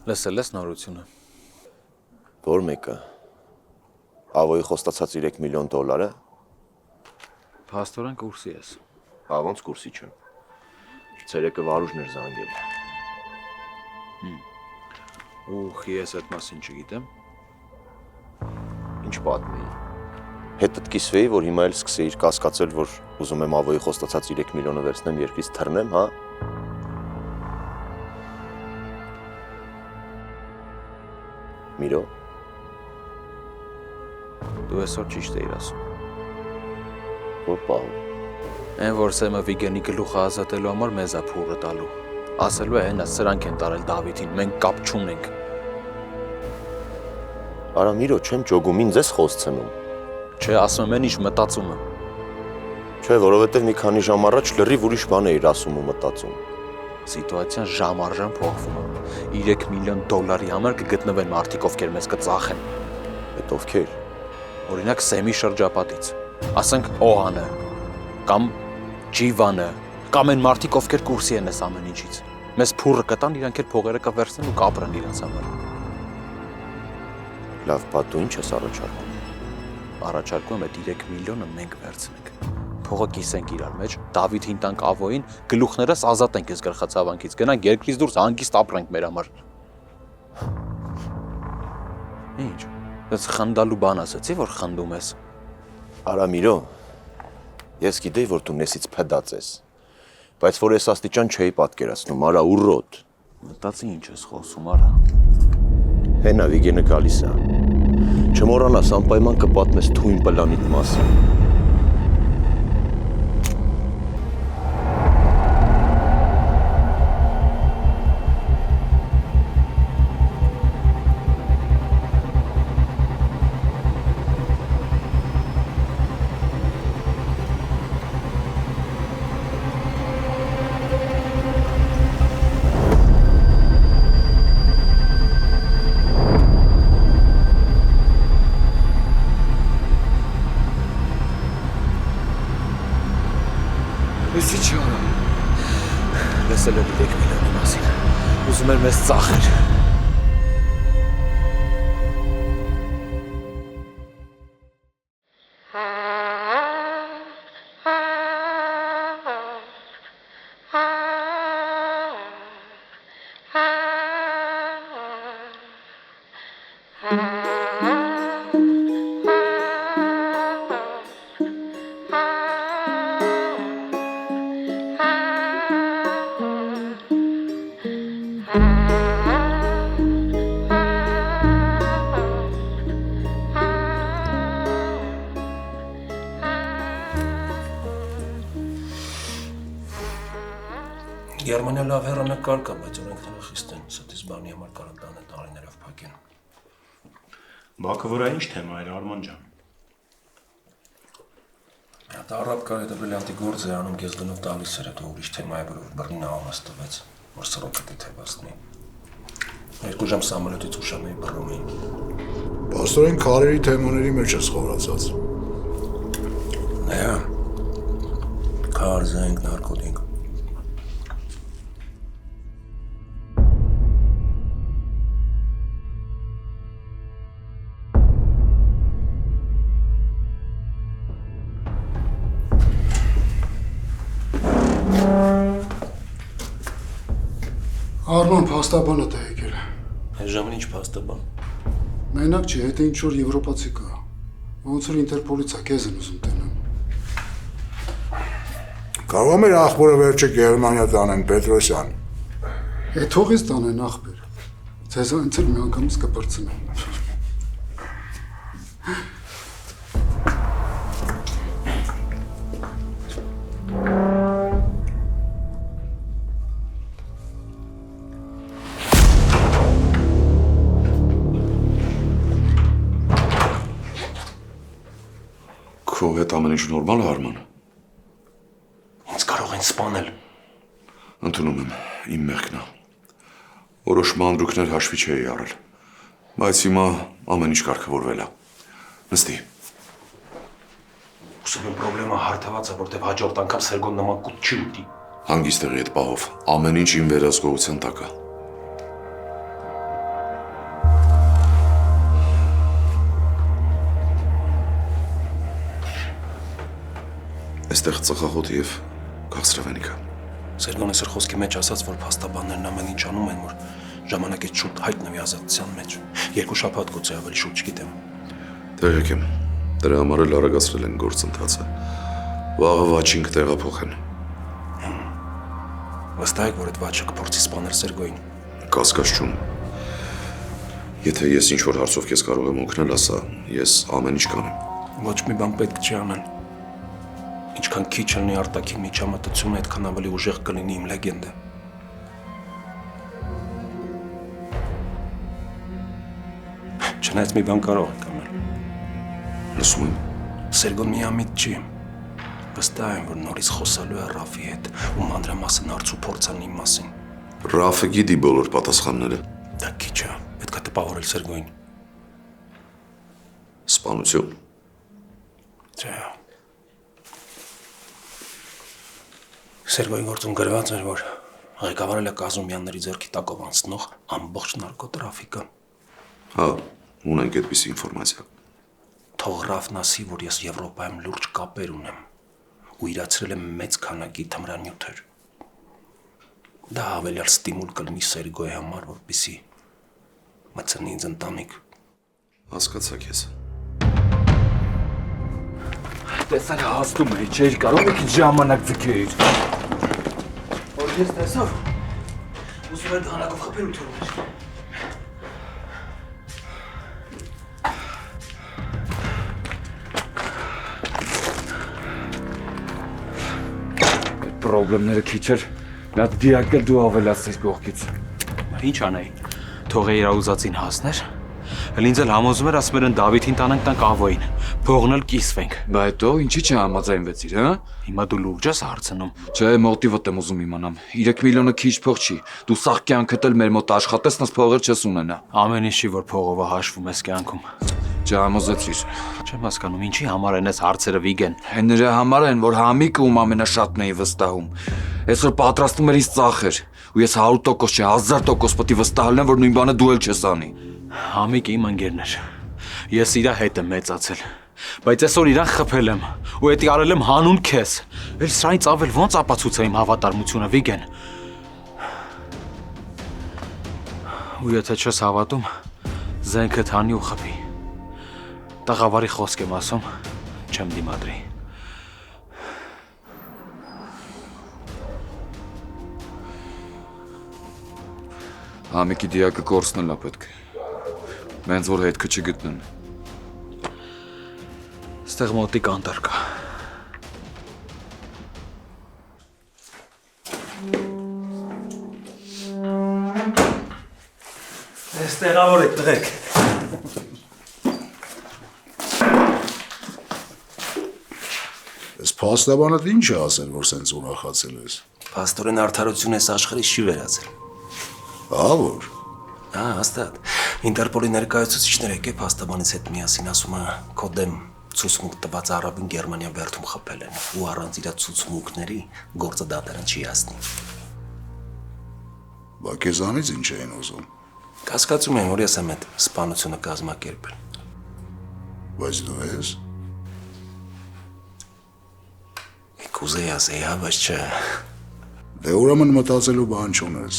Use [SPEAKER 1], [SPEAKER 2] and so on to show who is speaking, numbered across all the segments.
[SPEAKER 1] Լսել ես նորությունը։
[SPEAKER 2] Որ մեկը։ Ավոյի խոստացած 3 միլիոն դոլարը։
[SPEAKER 1] Փաստորեն կուրսի ես։
[SPEAKER 2] Հա ոնց կուրսի չեմ։ Ցերեկը Վարուժն էր զանգել։
[SPEAKER 1] Ուխ, ես այդ մասին չգիտեմ։
[SPEAKER 2] Ինչ պատմեի։ Հետդ կիսվեի, որ հիմա էլ սկսեիր կասկածել, որ ուզում եմ Ավոյի խոստացած 3 միլիոնը վերցնեմ, երկրից թռնեմ, հա։ Միրո։
[SPEAKER 1] Դու այսօր ճիշտ էիր ասում։
[SPEAKER 2] Որ պահում։
[SPEAKER 1] Այն որ Սեմը Վիգենի գլուխը ազատելու համար մեզ է փուրը տալու։ Ասելու է հենա սրանք են տարել Դավիթին, մենք կապ չունենք։
[SPEAKER 2] Արա Միրո, չեմ ճոգում, ինձ ես խոսցնում։
[SPEAKER 1] Չէ, ասում եմ ինչ մտածում եմ։
[SPEAKER 2] Չէ, որովհետև մի քանի ժամ առաջ լրիվ ուրիշ բան էիր ասում ու մտածում։
[SPEAKER 1] Սիտուացիան ժամ առ ժամ փոխվում է։ 3 միլիոն դոլարի համար կգտնվեն մարդիկ, ովքեր մեզ կծախեն։
[SPEAKER 2] Այդ ովքեր։
[SPEAKER 1] Օրինակ Սեմի շրջապատից։ Ասենք Օհանը կամ Ջիվանը կամ այն մարդիկ, ովքեր կուրսի են այս ամեն ինչից։ Մեզ փուրը կտան, իրանք էլ փողերը կվերցնեն ու կապրեն իրանց համար։
[SPEAKER 2] Լավ, բա դու ինչ ես առաջարկում։
[SPEAKER 1] Առաջարկում եմ այդ 3 միլիոնը մենք վերցնենք։ Փողը կիսենք իրար մեջ, Դավիթին տանք Ավոյին, գլուխներս ազատենք այս գլխացավանքից, գնանք երկրից դուրս հանգիստ ապրենք մեր համար։ Ինչ։ Ես խնդալու բան ասացի, որ խնդում ես։
[SPEAKER 2] Արա Միրո, ես գիտեի, որ դու նեսից փդած ես, բայց որ ես աստիճան չէի պատկերացնում, արա ուռոտ։
[SPEAKER 1] Մտածի ինչ ես խոսում, արա։
[SPEAKER 2] Հենա Վիգենը գալիս է։ Չմոռանաս անպայման կպատմես թույն պլանիդ մասին։
[SPEAKER 1] Լսի չի արա։ Լսել է 3 միլիոնի մասին։ Ուզում էր մեզ ծախել։
[SPEAKER 3] Գերմանիա լավ հեռանկար կա, բայց օրենքները խիստ են, ստից բանի համար կարող տանեն տարիներով փակեն։
[SPEAKER 4] Բաքը վրա ինչ թեմա էր Արման ջան։
[SPEAKER 3] Այդ առապ կար այդ բրիլյանտի գործ է անում, ես գնով տալիս էր, հետո ուրիշ թեմա է, որ բռնին ահամաս տվեց, որ սրոկետի թեվացնի։ 2 ժամ սամոլյոտից ուշանում էի բռնում էին։
[SPEAKER 5] Պաստորեն քարերի թեմաների մեջ ես խորացած։
[SPEAKER 3] Նայա, քար, զենք, նարկոտինգ։
[SPEAKER 5] Արման փաստաբանը դա եկել է։
[SPEAKER 3] Այս ժամին ինչ փաստաբան։
[SPEAKER 5] Մենակ չի, հետը ինչ-որ եվրոպացի կա։ Ոնց որ Ինտերպոլից է, քեզ են ուզում տենան։
[SPEAKER 6] Կարող մեր աղբորը վերջը Գերմանիա տանեն, Պետրոսյան։
[SPEAKER 5] Է թողից տանեն աղբեր։ Ձեզ այնց էլ մի անգամից կպրծնեմ։
[SPEAKER 7] Քո հետ ամեն ինչ նորմալ է, Արման։
[SPEAKER 3] Ինձ կարող են սպանել։
[SPEAKER 7] Ընդունում եմ, իմ մեղքն է։ Որոշ մանրուքներ հաշվի չէի առել, բայց հիմա ամեն ինչ կարգավորվել է։ Նստի։
[SPEAKER 3] Ուսում եմ պրոբլեմը հարթված է, որտեվ հաջորդ անգամ Սերգոն նման կուտ չի ուտի։
[SPEAKER 7] Հանգիստ եղի այդ պահով, ամեն ինչ իմ վերահսկողության տակ է։ Այստեղ ծխախոտ եւ քաղցրավենիք է։
[SPEAKER 3] Սերգոն այսօր խոսքի մեջ ասաց, որ փաստաբաններն ամեն ինչ անում են, որ ժամանակից շուտ հայտնվի ազատության մեջ։ 2 շաբաթ գուցե ավելի շուտ, չգիտեմ։
[SPEAKER 7] Տեղեկ եմ։ Դրա համար էլ արագացրել են գործընթացը։ Վաղը վաճինք տեղափոխեն։
[SPEAKER 3] Վստահ եք, որ այդ վաճը կփորձի սպանել Սերգոյին։
[SPEAKER 7] Կասկած չունեմ։ Եթե ես ինչ-որ հարցով քեզ կարող եմ օգնել, ասա, ես ամեն ինչ կանեմ։
[SPEAKER 3] Ոչ մի բան պետք չի անեն։ Ինչքան քիչ լինի արտաքին միջամտությունը, այդքան ավելի ուժեղ կլինի իմ լեգենդը։ Չնայած մի բան կարող եք անել։
[SPEAKER 7] Լսում եմ։
[SPEAKER 3] Սերգոն միամիտ չի։ Վստահ եմ, որ նորից խոսալու է Ռաֆի հետ ու մանրամասն հարց ու փորձան իմ մասին։
[SPEAKER 7] Ռաֆը գիտի բոլոր պատասխանները։
[SPEAKER 3] Դա քիչ է, պետք է տպավորել Սերգոյին։
[SPEAKER 7] Սպանություն։
[SPEAKER 3] Չէ։ Սերգոյին գործում գրված էր, որ ղեկավարել է Կազումյանների ձեռքի տակով անցնող ամբողջ նարկոտրաֆիկը։
[SPEAKER 7] Հա, ունենք այդպիսի ինֆորմացիա։
[SPEAKER 3] Թող Ռաֆն ասի, որ ես Եվրոպայում լուրջ կապեր ունեմ ու իրացրել եմ մեծ քանակի թմրանյութեր։ Դա հավելյալ ստիմուլ կլինի Սերգոյի համար, որպեսզի մտցնի ինձ ընտանիք։
[SPEAKER 7] Հասկացա քեզ։
[SPEAKER 8] Տեսար հասնում է, չէր կարող եք ժամանակ ձգեիր։ Որ ես տեսավ, ուզում էր դանակով խփել ու թողնել։ Պրոբլեմները քիչ էր, մի հատ դիակը դու ավելացրիր կողքից։
[SPEAKER 1] Ինչ անեի։ Թող իր ուզածին հասներ։ Էլ ինձ էլ համոզում էր, ասում են Դավիթին տանենք տանք Ավոյին, փողն էլ կիսվենք։
[SPEAKER 8] Բա հետո ինչի՞ չհամաձայնվեցիր, հա։
[SPEAKER 1] Հիմա դու լուրջ ես հարցնում։
[SPEAKER 8] Չէ, մոտիվդ եմ ուզում իմանամ։ 3 միլիոնը քիչ փող չի։ Դու սաղ կյանքդ էլ մեր մոտ աշխատես, նս փողեր չես ունենա։
[SPEAKER 1] Ամեն ինչի, որ փողովը հաշվում ես կյանքում։
[SPEAKER 8] Չհամոզեցիր։
[SPEAKER 1] Չեմ հասկանում, ինչի համար են այս հարցերը Վիգեն։
[SPEAKER 8] Հեն նրա համար են, որ Համիկը ում ամենաշատն էի վստահում։ Այսօր պատրաստում էր ինձ ծախեր, ու ես 100% չէ, 1000% պետք է վստահ լինեմ, որ նույն բանը դու էլ չես անի։
[SPEAKER 1] Համիկ իմ ընկերն էր։ Ես իր հետ եմ մեծացել։ Բայց այսօր իրան խփել եմ, ու դա արել եմ հանուն քեզ։ Էլ սրանից ավել ո՞նց ապացուցա իմ հավատարմությունը, Վիգեն։ Ու եթե չես հավատում, զենքդ հանի ու խփի։ Տաղավարի խոսք եմ ասում, չեմ դիմադրի։
[SPEAKER 8] Համիկի դիակը կորցնել է պետք։ Մենց որ հետքը չգտնեն։
[SPEAKER 1] Ստեղ մոտիկ անտառ կա։
[SPEAKER 3] Ես տեղավոր եք տղեկ։
[SPEAKER 5] Այս փաստաբանդ ինչ է ասել, որ սենց ուրախացել ես։
[SPEAKER 3] Պաստորեն արդարություն ես աշխարհից չի վերացել։
[SPEAKER 5] Ավոր։
[SPEAKER 3] Հա, հաստատ։ Ինտերպոլի ներկայացուցիչները եկե փաստաբանից հետ միասին ասում է քո դեմ ցուցմունք տված Արաբին Գերմանիա վերթում խփել են ու առանց իր ցուցմունքների գործը դատարան չի հասնի։
[SPEAKER 5] Բա քեզանից ինչ էին ուզում։
[SPEAKER 3] Կասկածում եմ, որ ես եմ այդ սպանությունը կազմակերպել։
[SPEAKER 5] Բայց դու ես։
[SPEAKER 3] Կուզեի ասեի, հա, բայց չէ։
[SPEAKER 5] Դե ուրեմն մտածելու բան չունես։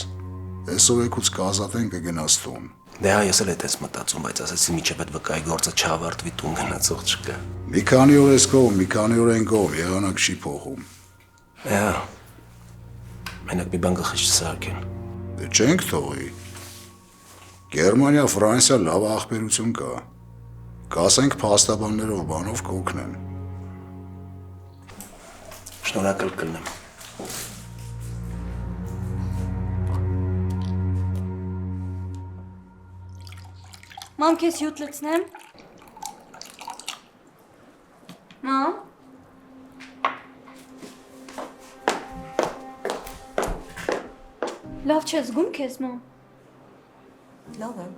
[SPEAKER 5] Այսօր եկուց կազատեն կգնաս տուն։
[SPEAKER 3] Դե հա, ես էլ էդ ես մտածում, բայց ասեցի միջև այդ վկայի գործը չավարտվի տուն գնացող չկա։
[SPEAKER 5] Մի քանի օր ես կողմ, մի քանի օր են կողմ, եղանակ չի փոխում։
[SPEAKER 3] Հա։ Մենակ մի բան գլխից չսարքեն։
[SPEAKER 5] Դե չենք թողի։ Գերմանիա, Ֆրանսիա լավ ախպերություն կա։ Կասենք փաստաբաններով բանով կօգնեն։
[SPEAKER 3] Շնորհակալ կլինեմ։
[SPEAKER 9] Մամ, քեզ հյութ լցնեմ։ Մամ։ Լավ չես զգում քեզ, մամ։
[SPEAKER 10] Լավ եմ։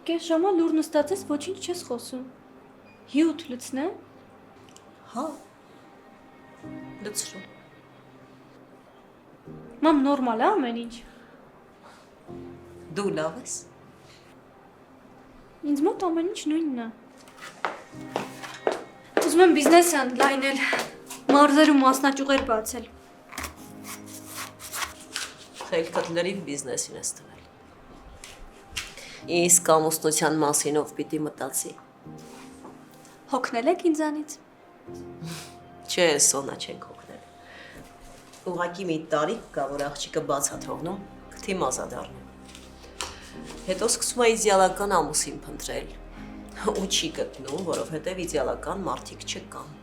[SPEAKER 9] Կես ժամա լուր նստած ես, ոչինչ չես խոսում։ Հյութ լցնեմ։
[SPEAKER 10] Հա։ Լցրու։
[SPEAKER 9] Մամ, նորմալ է ամեն ինչ։
[SPEAKER 10] Դու լավ ես։
[SPEAKER 9] Ինձ մոտ ամեն ինչ նույնն է։ Ուզում եմ բիզնես լայնել։ Մարզերում մասնաճյուղեր բացել։
[SPEAKER 10] Խելքդ լրիվ բիզնեսին ես տվել։ Իսկ ամուսնության մասին ով պիտի մտածի։
[SPEAKER 9] Հոգնել եք ինձանից։
[SPEAKER 10] Չէ, Սոնա չենք հոգնել։ Ուղղակի մի տարիք կա, որ աղջիկը բաց է թողնում, քթի մազա դառնում։ Հետո սկսում է իդեալական ամուսին փնտրել։ Ու չի գտնում, որովհետև իդեալական մարդիկ չկան։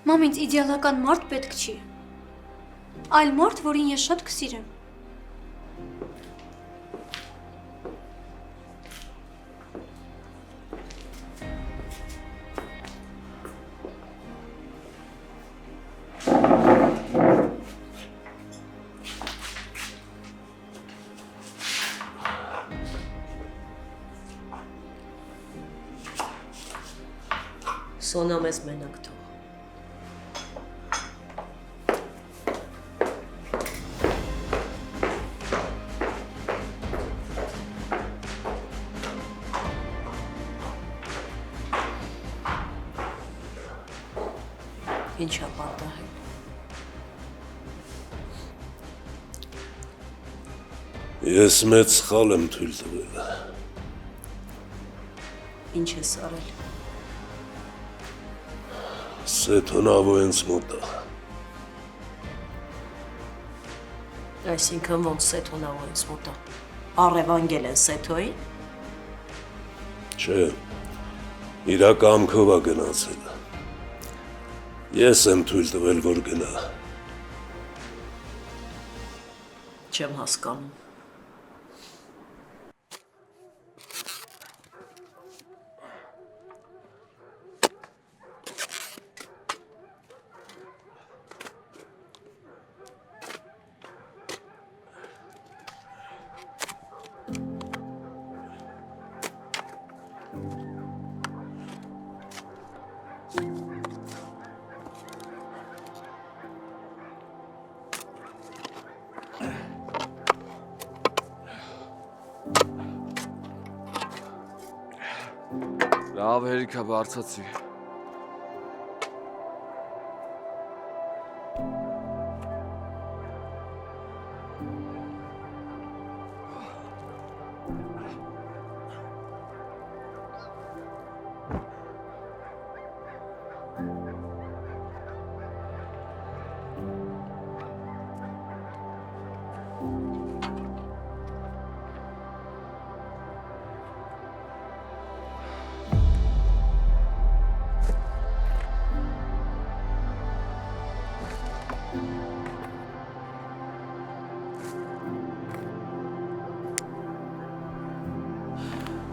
[SPEAKER 9] Մամ, ինձ իդեալական մարդ պետք չի։ Այլ մարդ, որին ես շատ կսիրեմ։
[SPEAKER 10] Սոնա մեզ մենակ թող։ Ինչ է պատահել։
[SPEAKER 3] Ես մեծ սխալ եմ թույլ տվել։
[SPEAKER 10] Ինչ ես արել։
[SPEAKER 3] Սեթոնավո ինձ մոտ է։
[SPEAKER 10] Այսինքն ոնց Սեթոնավո ինձ մոտ է։ Առևանգել են Սեթոյին։
[SPEAKER 3] Չէ, իրա կամքով է գնացել։ Ես եմ թույլ տվել, որ գնա։
[SPEAKER 10] Չեմ հասկանում։
[SPEAKER 8] Լավ հերիքա բարձացի։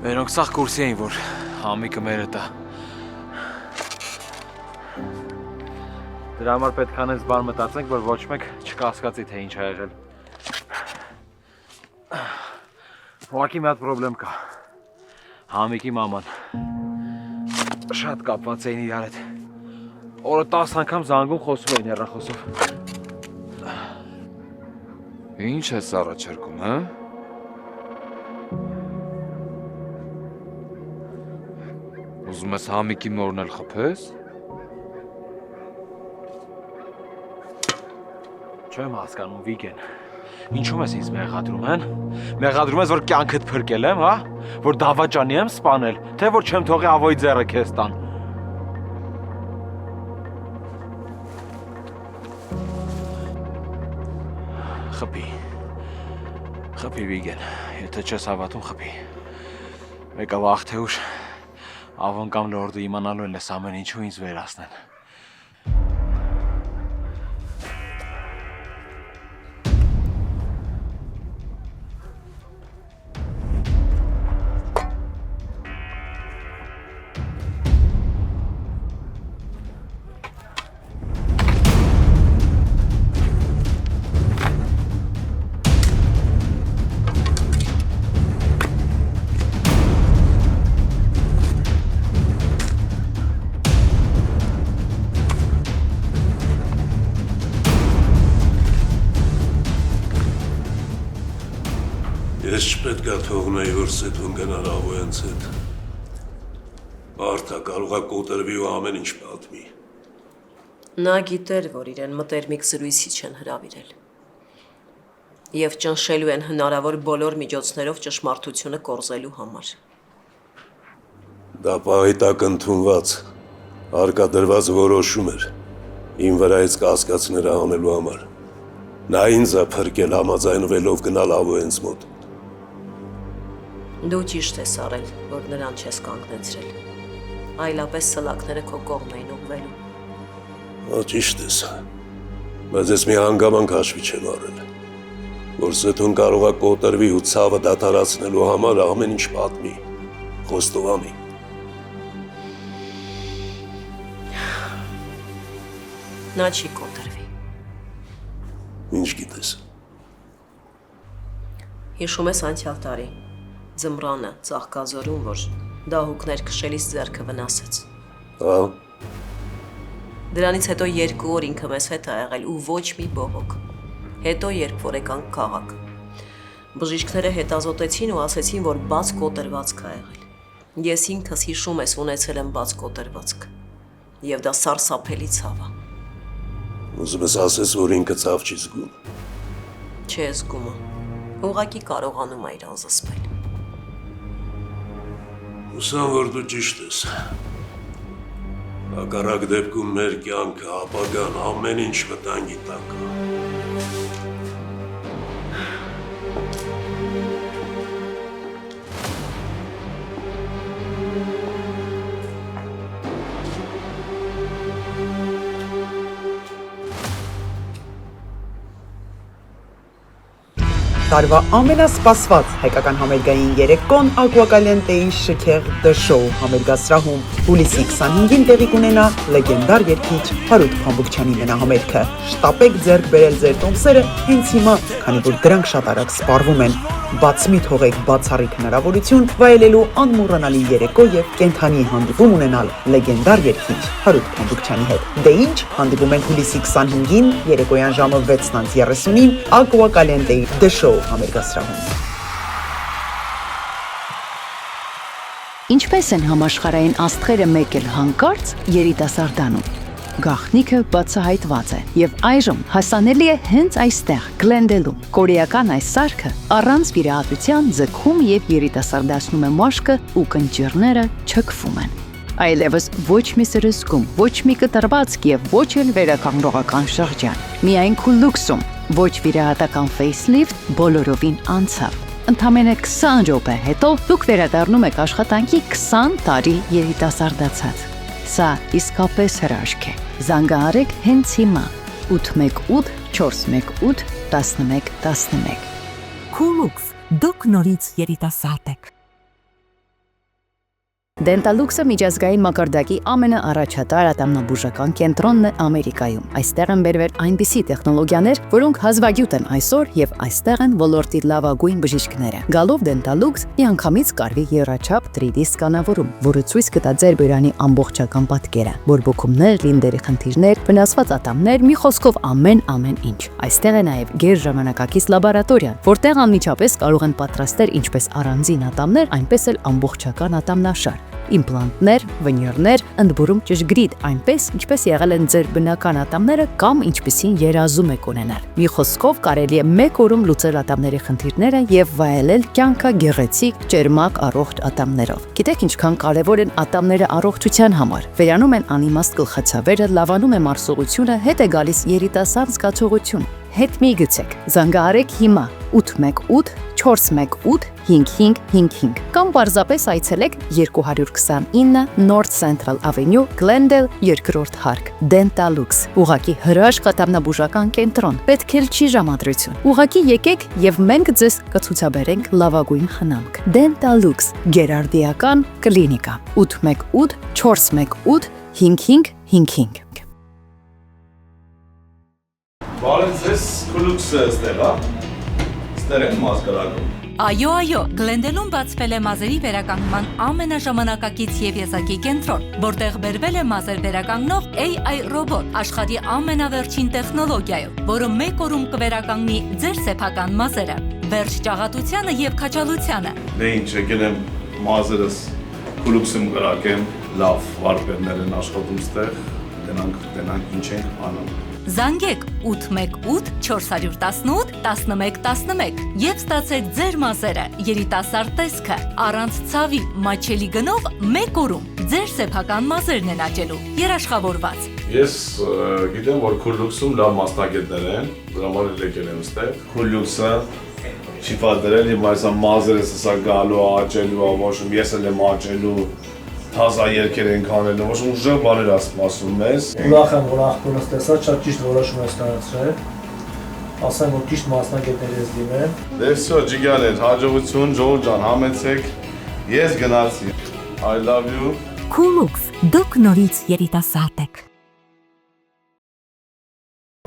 [SPEAKER 1] Մերոնք սաղ կուրսի էին, որ համիկը մերը տա։ Դրա համար պետք անենց բան մտածենք, որ ոչ մեկ չկասկածի, թե ինչ է եղել։ Ուղղակի մի հատ պրոբլեմ կա։ Համիկի մաման շատ կապված էին իրար հետ։ Օրը 10 անգամ զանգում խոսում էին հեռախոսով։
[SPEAKER 8] Ինչ ես առաջարկում, հա? Ուզում ես Համիկի մորն էլ խփես։
[SPEAKER 1] Չեմ հասկանում, Վիգեն։ Ինչու՞ ես ինձ մեղադրում, հեն? Մեղադրում ես, որ կյանքդ փրկել եմ, հա? Որ դավաճանի եմ սպանել, թե որ չեմ թողի ավոյի ձեռը քեզ տան։ Խփի Վիգեն, եթե չես հավատում, խփի։ Մեկը վաղ թե ուշ Ավոն կամ լորդը իմանալու են ես ամեն ինչու ինձ վերացնեն։
[SPEAKER 3] Ես չպետք է թողնեի, որ Սեթոն գնար Ավոյանց հետ։ Մարդը կարող է կոտրվի ու ամեն ինչ պատմի։
[SPEAKER 10] Նա գիտեր, որ իրեն մտերմիկ զրույցի չեն հրավիրել։ Եվ ճնշելու են հնարավոր բոլոր միջոցներով ճշմարտությունը կորզելու համար։
[SPEAKER 11] Դա պահիտակ ընդունված, հարկադրված որոշում էր, իմ վրայից կասկածները հանելու համար։ Նա ինձ է փրկել համաձայնվելով գնալ Ավոյենց մոտ։
[SPEAKER 10] Դու ճիշտ ես արել, որ նրան չես կանգնեցրել։ Այլապես սլակները քո կողմ էին ուղղվելու։
[SPEAKER 11] Ճիշտ ես, բայց ես մի հանգամանք հաշվի չեմ առել, որ Սեթուն կարող է կոտրվի ու ցավը դադարացնելու համար ամեն ինչ պատմի, խոստովանի։
[SPEAKER 10] Նա չի կոտրվի։
[SPEAKER 11] Ինչ գիտես։
[SPEAKER 10] Հիշում ես անցյալ տարի ձմռանը Ծաղկազորում, որ դահուկներ քշելիս ձեռքը վնասեց։
[SPEAKER 11] Հա։
[SPEAKER 10] Դրանից հետո 2 օր ինքը մեզ հետ ա եղել ու ոչ մի բողոք։ Հետո երբ որ եկանք քաղաք, բժիշկները հետազոտեցին ու ասեցին, որ բաց կոտրվածք ա եղել։ Ես ինքս հիշում ես ունեցել եմ բաց կոտրվածք։ Եվ դա սարսափելի ցավ ա։
[SPEAKER 11] Ուզում ես ասես, որ ինքը ցավ չի զգում։
[SPEAKER 10] Չէ զգում ա։ Ուղղակի կարողանում ա իրան զսպել։
[SPEAKER 11] Հուսամ, որ դու ճիշտ ես։ Հակառակ դեպքում մեր կյանքը, ապագան, ամեն ինչ վտանգի տակ է։
[SPEAKER 12] Տարվա ամենասպասված հայկական համերգային երեկոն Ակուակալենտեի շքեղ դշոու համերգասրահում հուլիսի 25-ին տեղի կունենա լեգենդար երգիչ Հարութ Փամբուկչյանի մենահամերգը։ Շտապեք ձեռք բերել ձեր տոմսերը հենց հիմա, քանի որ դրանք շատ արագ սպառվում են։ Բաց մի թողեք բացառիկ հնարավորություն վայելելու անմոռանալի երեկո եւ կենթանի հանդիպում ունենալ լեգենդար երգիչ Հարութ Փամբուկչյանի հետ։ Դե ինչ, հանդիպում ենք հուլիսի 25-ին երեկոյան ժամը 6:30-ին Ակուակալենտեի դշոու համերգասրահում։
[SPEAKER 13] Ինչպես են համաշխարհային աստղերը մեկել հանկարծ երիտասարդանում։ Գաղտնիքը բացահայտված է եւ այժմ հասանելի է հենց այստեղ Գլենդելում։ Կորեական այս սարքը առանց վիրահատության ձգում եւ երիտասարդացնում է մաշկը ու կնճիռները չքվում են։ Այլևս ոչ մի սրսկում, ոչ մի կտրվածք եւ ոչ էլ վերականգնողական շրջան։ Միայն քուլուքսում, ոչ վիրահատական facelift բոլորովին անցավ։ Ընդամենը 20 րոպե հետո դուք վերադառնում եք աշխատանքի 20 տարի երիտասարդացած։ Սա իսկապես հրաշք է։ Զանգահարեք հենց հիմա 818 418 1111։
[SPEAKER 14] Քուլուքս, դուք նորից երիտասարդ եք։
[SPEAKER 13] Դենտալուքսը միջազգային մակարդակի ամենաառաջատար ատամնաբուժական կենտրոնն է Ամերիկայում։ Այստեղ են բերվել այնպիսի տեխնոլոգիաներ, որոնք հազվագյուտ են այսօր եւ այստեղ են ոլորտի լավագույն բժիշկները։ Գալով Դենտալուքս միանգամից կարվի եռաչափ 3D սկանավորում, որը ցույց կտա ձեր բերանի ամբողջական պատկերը, բորբոքումներ, լինդերի խնդիրներ, վնասված ատամներ, մի խոսքով ամեն ինչ։ Այստեղ է նաեւ գերժամանակակից լաբորատորիան, որտեղ անմիջապես կարող են պատրաստել ինչպես առանձին ատամներ, այնպես էլ ամբողջական ատամնաշար։ Իմպլանտներ, վինիրներ, ընդբուրում ճշգրիտ, այնպես ինչպես եղել են ձեր բնական ատամները կամ ինչպիսին երազում եք ունենալ։ Մի խոսքով կարելի է մեկ օրում լուծել ատամների խնդիրները եւ վայելել կյանքը գեղեցիկ, ճերմակ, առողջ ատամներով։ Գիտեք ինչքան կարեւոր են ատամները առողջության համար։ Վերանում են անիմաստ գլխացավերը, լավանում է մարսողությունը, հետ է գալիս երիտասարդ զգացողություն։ Հետ մի գցեք, զանգահարեք հիմա 818 418 5555 կամ պարզապես այցելեք 229 North Central Avenue, Glendale, 2-րդ հարկ, Dentallux, ուղղակի հրաշք ատամնաբուժական կենտրոն, պետք էլ չի ժամադրություն, ուղղակի եկեք եւ մենք ձեզ կցուցաբերենք լավագույն խնամք, Dentallux, գերարդիական կլինիկա, 818 418 5555
[SPEAKER 15] Բարև ձեզ, Քուլուքսը ստեղ, հա? Ստեղ են մազկարակում։
[SPEAKER 14] Այո, Գլենդելում բացվել է մազերի վերականգնման ամենաժամանակակից եւ եզակի կենտրոն, որտեղ բերվել է մազեր վերականգնող AI ռոբոտ, աշխարհի ամենավերջին տեխնոլոգիայով, որը մեկ օրում կվերականգնի ձեր սեփական մազերը, վերջ ճաղատությանը եւ քաչալությանը։
[SPEAKER 15] Դե ինչ, եկել եմ մազերս Քուլուքսում կրակեմ, լավ վարպետներ են աշխատում ստեղ, Գնանք ինչ ենք անում։
[SPEAKER 14] Զանգեք 818 418 1111 եւ ստացեք ձեր մազերը երիտասարդ տեսքը առանց ցավի մաչելի գնով 1 օրում ձեր սեփական մազերն են աճելու երաշխավորված։
[SPEAKER 15] Ես գիտեմ, որ Քուլուքսում լավ մասնագետներ են, դրա համար եկել եմ ստեղ։ Քուլուքսը չի պատերել, հիմա այսա մազերս հսա գալու, աճելու, ոչմ ես էլ եմ աճելու, թազա երկեր ենք անելու, ոչմ ուժեղ բաներ ասում ես։
[SPEAKER 16] Ուրախ եմ, որ աղբորս տեսա, շատ ճիշտ որոշում ես կայացրել, ասեմ, որ ճիշտ մասնագետներ ես դիմեմ։
[SPEAKER 15] Դե վсё, ջիգաներ, հաջողություն, Ջոն ջան, համեցեք, ես գնացի, I love you։
[SPEAKER 14] Քուլուքս, դուք նորից երիտասարդ եք։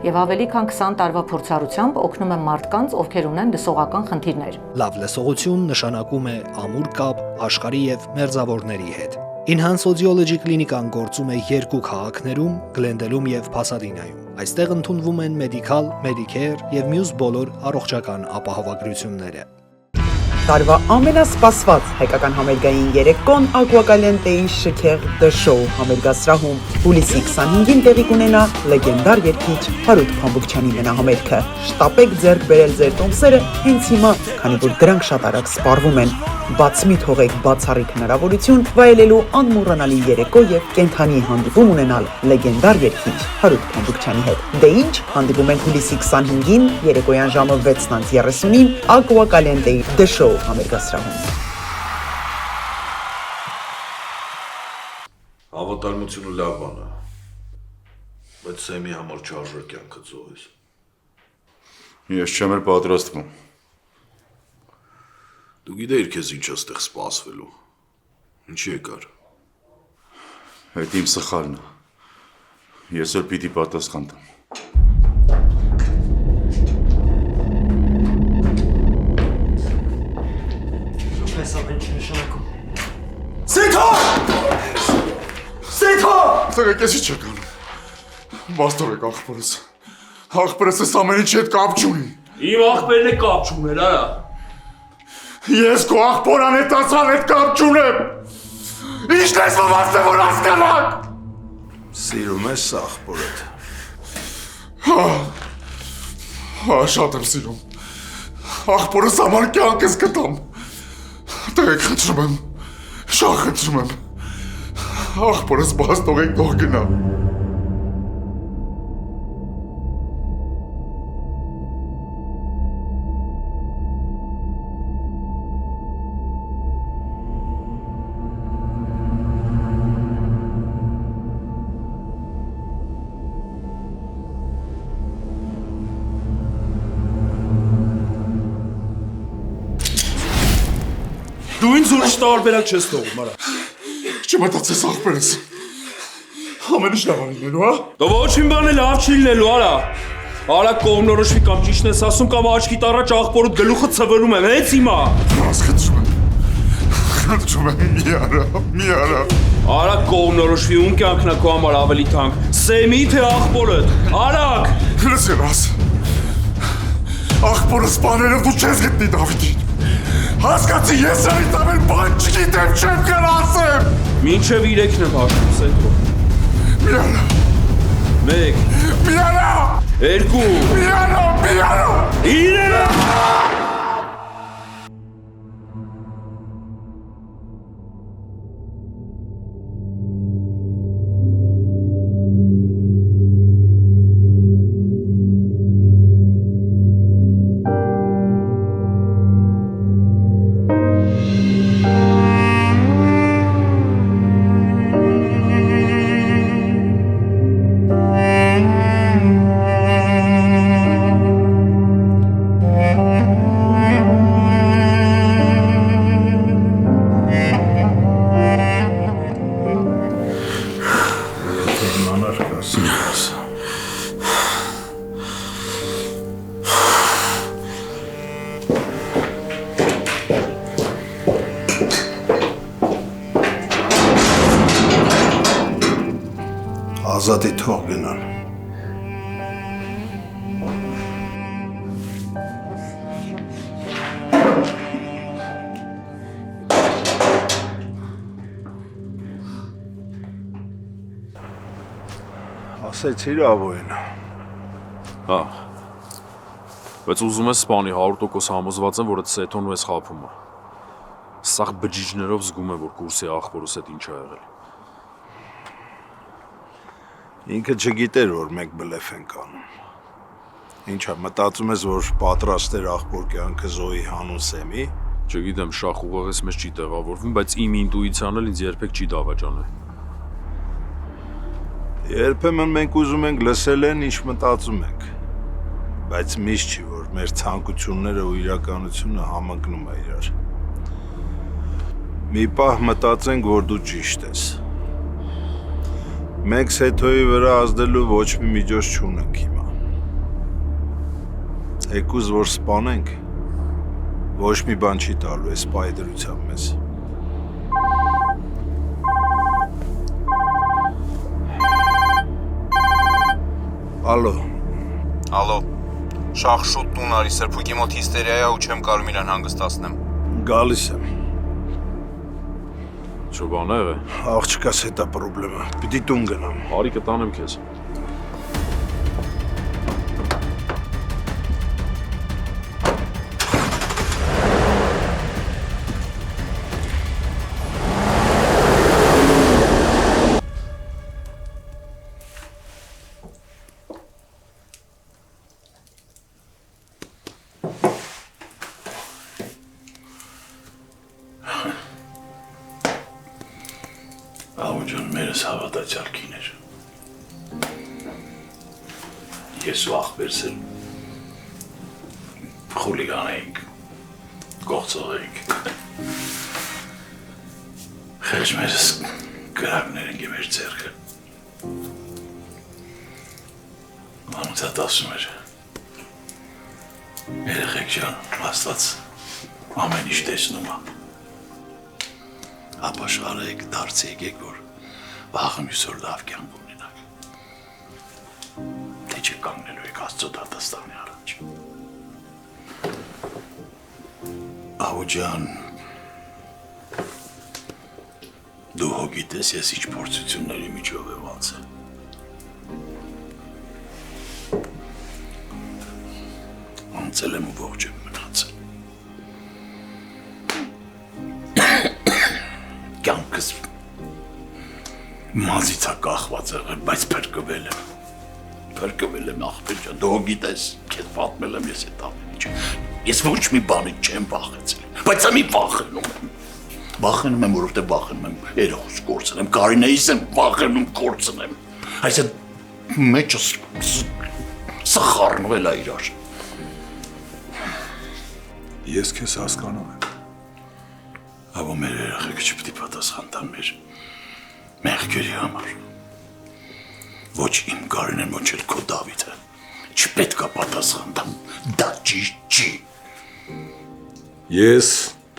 [SPEAKER 17] Եվ ավելի քան 20 տարվա փորձառությամբ օգնում եմ մարդկանց, ովքեր ունեն լսողական խնդիրներ։
[SPEAKER 18] Լավ լսողություն նշանակում է ամուր կապ աշխարհի եւ մերձավորների հետ։ Enhance Audiology կլինիկան գործում է 2 քաղաքներում՝ Գլենդելում եւ Փասադինայում։ Այստեղ ընդունվում են Medical, Medicare եւ մյուս բոլոր առողջական ապահովագրությունները։
[SPEAKER 12] Տարվա ամենասպասված հայկական համերգային երեկոն Ակուակալենտեի շքեղ The Show համերգասրահում հուլիսի 25-ին տեղի կունենա լեգենդար երգիչ Հարութ Փամբուկչյանի մենահամերգը։ Շտապեք ձեռք բերել ձեր տոմսերը հենց հիմա, քանի որ դրանք շատ արագ սպառվում են։ Բաց մի թողեք բացառիկ հնարավորություն վայելելու անմոռանալի երեկո եւ կենթանի հանդիպում ունենալ լեգենդար երգիչ Հարութ Փամբուկչյանի հետ։ Դե ինչ, հանդիպում ենք հուլիսի 25-ին երեկոյան ժամը 6:30-ին Ակուակալենտեի The Show համերգասրահում։
[SPEAKER 7] Հավատարմությունը լավ բան է, բայց Սեմի համար չարժե կյանքը ծովես։ Ես չեմ էլ պատրաստվում։ Դու գիտեիր քեզ ինչ աստեղ սպասվելու։ Ինչի եկար։ Այդ իմ սխալն է։ Ես էլ պիտի պատասխան տամ։
[SPEAKER 6] Սեթո! Սեթո! Տղեկ ես ինչ եք անում։ Բաստորեք աղբորս։ Աղբորս ես ամեն ինչի հետ կապ չունի։
[SPEAKER 19] Իմ աղբերն է կապ չուներ, արա։
[SPEAKER 6] Ես քո աղբորան հետ ասան հետ կապ չունեմ։ Ինչն ես մվաստ է, որ հասկանակ։
[SPEAKER 11] Սիրում ես աղբորդ։
[SPEAKER 6] Հա, շատ եմ սիրում։ Աղբորս համար կյանքս կտամ։ Տղեկ խնդրում եմ։ Շատ խնդրում եմ։ Աղբորս բաց թողեք թող գնա։
[SPEAKER 19] Դու ինձ ուրիշ տարբերակ չես թողում, արա։
[SPEAKER 6] Չմտածես աղբերս։ Ամեն ինչ լավ լինելու, հա։
[SPEAKER 19] Դու ոչ մի բան լավ չի լինելու, արա։ Արա կողմնորոշվի կամ ճիշտն ես ասում կամ աչքիդ առաջ աղբորդ գլուխը ցվրում եմ, հենց հիմա։
[SPEAKER 6] Հասկացում եմ։ Խնդրում եմ, մի արա։
[SPEAKER 19] Արա կողմնորոշվի ում կյանքն է քո համար ավելի թանկ։ Սեմի թե աղբորդ։ Արագ։
[SPEAKER 6] Լսիր, աս։ Աղբորը սպաներով դու չես գտնի Դավիթին։ Հասկացի, ես այդ ամեն բան չգիտեմ, չեմ կան ասեմ։
[SPEAKER 19] Մինչև 3-ն եմ հաշվում, Սեթո։
[SPEAKER 6] Մի արա։
[SPEAKER 19] 1
[SPEAKER 6] Մի արա։
[SPEAKER 19] 2
[SPEAKER 6] Մի արա։
[SPEAKER 19] 3
[SPEAKER 11] Ազատի թող գնալ։
[SPEAKER 20] Ասեցիր ավոյն։
[SPEAKER 19] Հա։ Բայց ուզում ես սպանի 100% համոզված եմ, որ այդ Սեթոնու ես խափում է։ Սաղ բջիջներով զգում եմ, որ կուրսի աղբորս հետ ինչ ա եղել։
[SPEAKER 20] Ինքը չգիտեր, որ մենք բլեֆ ենք անում։ Ինչա, մտածում ես, որ պատրաստ էր աղբոր կյանքը Զոյի հանուն Սեմի։
[SPEAKER 19] Չգիտեմ, շախ ուղեղս մեզ չի տեղավորվում, բայց իմ ինտուիցիան էլ ինձ երբեք չի դավաճանել։
[SPEAKER 20] Երբեմն մենք ուզում ենք լսել են, ինչ մտածում ենք, բայց միշտ չի, որ մեր ցանկությունները ու իրականությունը համընկնում է իրար։ Մի պահ մտածենք, որ դու ճիշտ ես։ Մենք Սեթոյի վրա ազդելու ոչ մի միջոց չունենք հիմա։ Եկուզ, որ սպանենք, ոչ մի բան չի տալու է սպայդրությամբ մեզ։
[SPEAKER 21] Ալո, շախ շուտ տուն արի, սրբուկի մոտ հիստերիա է ու չեմ կարում իրան հանգստացնեմ։
[SPEAKER 20] Գալիս եմ։
[SPEAKER 19] Čo բան է։
[SPEAKER 20] Աղջկաս հետ է պրոբլեմը, պիտի տուն գնամ։
[SPEAKER 19] Արի կտանեմ քեզ։
[SPEAKER 7] Աղջան մերս հավատացյալ կին էր։ Ես ու աղբերս էլ խուլիգան էինք, կողծող էինք։ Խեղճ մերս գրակներ ենք մեր ձեռքը։ Անուծատ ասում էր, երեխեք ջան, Աստված ամեն ինչ տեսնում է։ Ապաշխարեք, դարձեք եք, որ վաղը մյուսօր լավ կյանք ունենաք։ Թե չեք կանգնելու եք Աստծո դատաստանի առաջ։ Ահո ջան, դու հո գիտես ես ինչ փորձությունների միջով եմ անցել։ Անցել եմ ու ողջ եմ մնացել։ Կյանքս մազից է կախված եղել, բայց փրկվել եմ։ Փրկվել եմ աղբեր ջան, դու գիտես, քեզ պատմել եմ ես այդ ամեն ինչը։ Ես ոչ մի բանից չեմ վախեցել, բայց ամի վախենում եմ։ Վախենում եմ, որովհետև վախենում եմ երախուս կորցնեմ, Կարինեիս եմ վախենում կորցնեմ։ Այսինքն մեջս սխառնվել է իրար։
[SPEAKER 20] Ես քեզ հասկանում եմ։
[SPEAKER 7] Աբո մեր երեխեքը չպետք է պատասխան տան մեր մեղքերի համար։ Ոչ իմ Կարինեն, ոչ էլ քո Դավիթը չպետք է պատասխան տան, դա ճիշտ չի։
[SPEAKER 20] Ես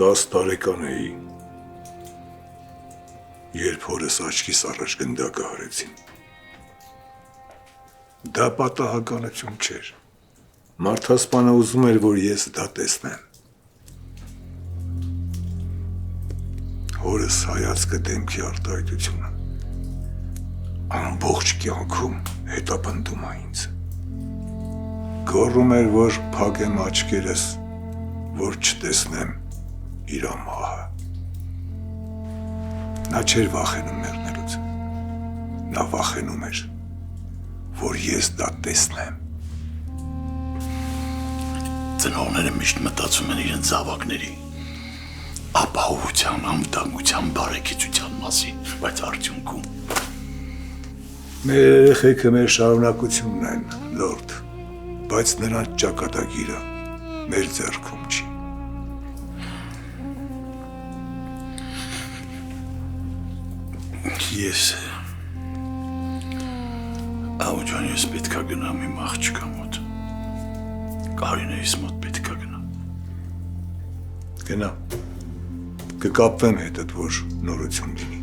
[SPEAKER 20] 10 տարեկան էի, երբ հորս աչքիս առաջ գնդակը հարեցին։ Դա պատահականություն չէր։ Մարդասպանը ուզում էր, որ ես դա տեսնեմ։ Հորս հայացքը դեմքի արտահայտությունը ամբողջ կյանքում հետապնդում է ինձ։ Գոռում էր, որ փակեմ աչքերս, որ չտեսնեմ իր մահը։ Նա չէր վախենում մեռնելուց։ Նա վախենում էր, որ ես դա տեսնեմ։
[SPEAKER 7] Ծնողները միշտ մտածում են իրենց զավակների ապահովության, անվտանգության, բարեկեցության մասին, բայց արդյունքում
[SPEAKER 20] մեր երեխեքը մեր շարունակությունն են, լորդ, բայց նրանց ճակատագիրը մեր ձեռքում չի։
[SPEAKER 7] Ես Աղջան, ես պետք է գնամ իմ աղջկա մոտ, Կարինեիս մոտ պետք է գնամ։
[SPEAKER 20] Գնա, կկապվեմ հետդ, որ նորություն լինի։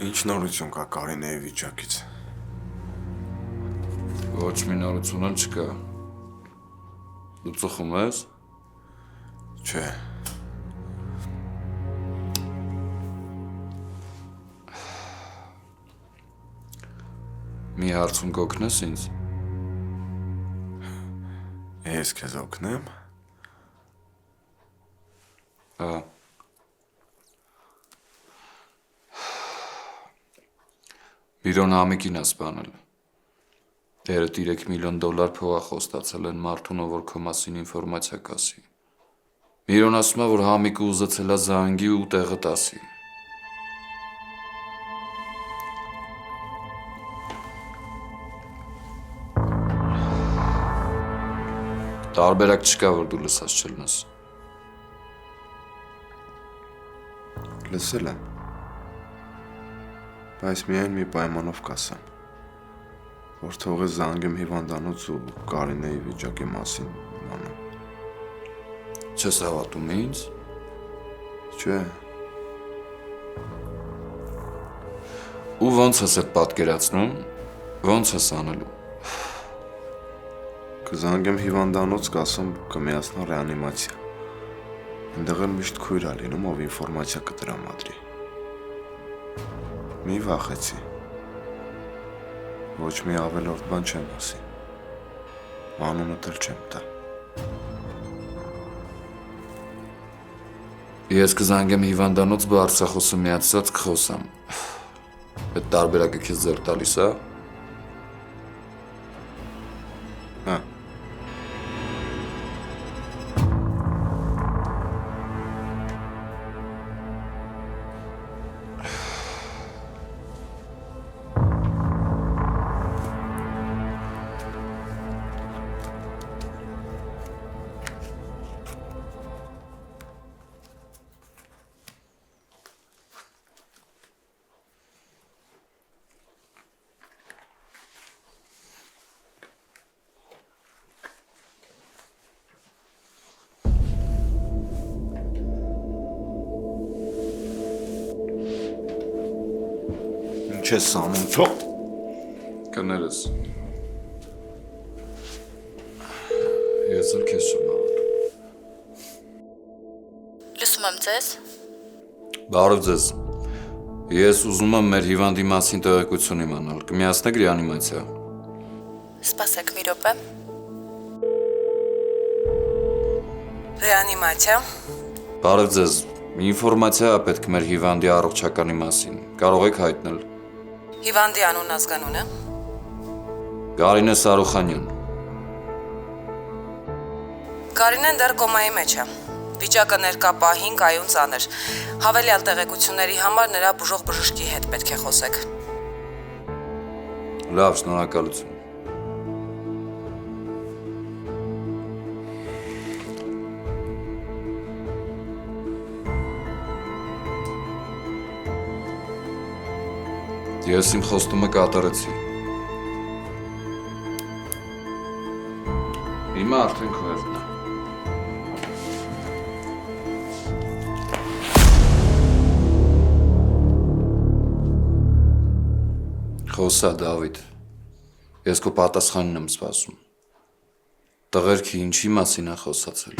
[SPEAKER 6] Ինչ նորություն կա Կարինեի վիճակից։
[SPEAKER 8] Ոչ մի նորություն էլ չկա։ Դու ծխում ես։
[SPEAKER 6] Չէ։
[SPEAKER 8] Մի հարցում կօգնես ինձ։
[SPEAKER 6] Ես քեզ օգնեմ։
[SPEAKER 8] Միրոն Համիկին է սպանել։ Դերը $3 միլիոն փողախոս ստացել են մարդուն, որ քո մասին ինֆորմացիա կասի։ Միրոն ասում է, որ Համիկը ուզեցել է զանգի ու տեղը տասի։ Տարբերակ չկա, որ դու լսած չլնես։
[SPEAKER 6] Լսել եմ։ Բայց միայն մի պայմանով կասեմ, որ թող ես զանգեմ հիվանդանոց ու Կարինեի վիճակի մասին իմանամ։
[SPEAKER 8] Չես հավատում ինձ։
[SPEAKER 6] Չէ։
[SPEAKER 8] Ու ոնց ես այդ պատկերացնում, ոնց ես անելու։
[SPEAKER 6] Կզանգեմ հիվանդանոց, կասեմ կմիացնա ռեանիմացիա։ Այնտեղ էլ միշտ քույր է լինում, ով ինֆորմացիա կտրամադրի։ Մի վախեցի։ Ոչ մի ավելորդ բան չեմ ասի։ Անունդ էլ չեմ տա։
[SPEAKER 8] Ես կզանգեմ հիվանդանոց, բա Արցախոսը միացած կխոսամ։ Այդ տարբերակը քեզ ձեռ տալիս է։
[SPEAKER 6] Հա։ Չես անում, թող։
[SPEAKER 8] Կներես։ Ես էլ քեզ չեմ հավատում։
[SPEAKER 2] Լսում եմ ձեզ։
[SPEAKER 8] Բարև ձեզ։ Ես ուզում եմ մեր հիվանդի մասին տեղեկություն իմանալ։ Կմիացնեք ռեանիմացիա։
[SPEAKER 2] Սպասեք մի րոպե։ Ռեանիմացիա։
[SPEAKER 8] Բարև ձեզ։ Ինֆորմացիա է պետք մեր հիվանդի առողջականի մասին։ Կարող եք հայտնել։
[SPEAKER 2] Հիվանդի անուն ազգանունը։
[SPEAKER 8] Կարինե Սարուխանյան։
[SPEAKER 2] Կարինեն դեռ կոմայի մեջ է։ Վիճակը ներկա պահին կայուն ծանր։ Հավելյալ տեղեկությունների համար նրա բուժող բժշկի հետ պետք է խոսեք։
[SPEAKER 8] Լավ, շնորհակալություն։ Ես իմ խոստումը կատարեցի։ Հիմա արդեն քո հերթն է։ Խոսա, Դավիթ։ Ես քո պատասխանն եմ սպասում։ Տղերքի ինչի մասին է խոսացել։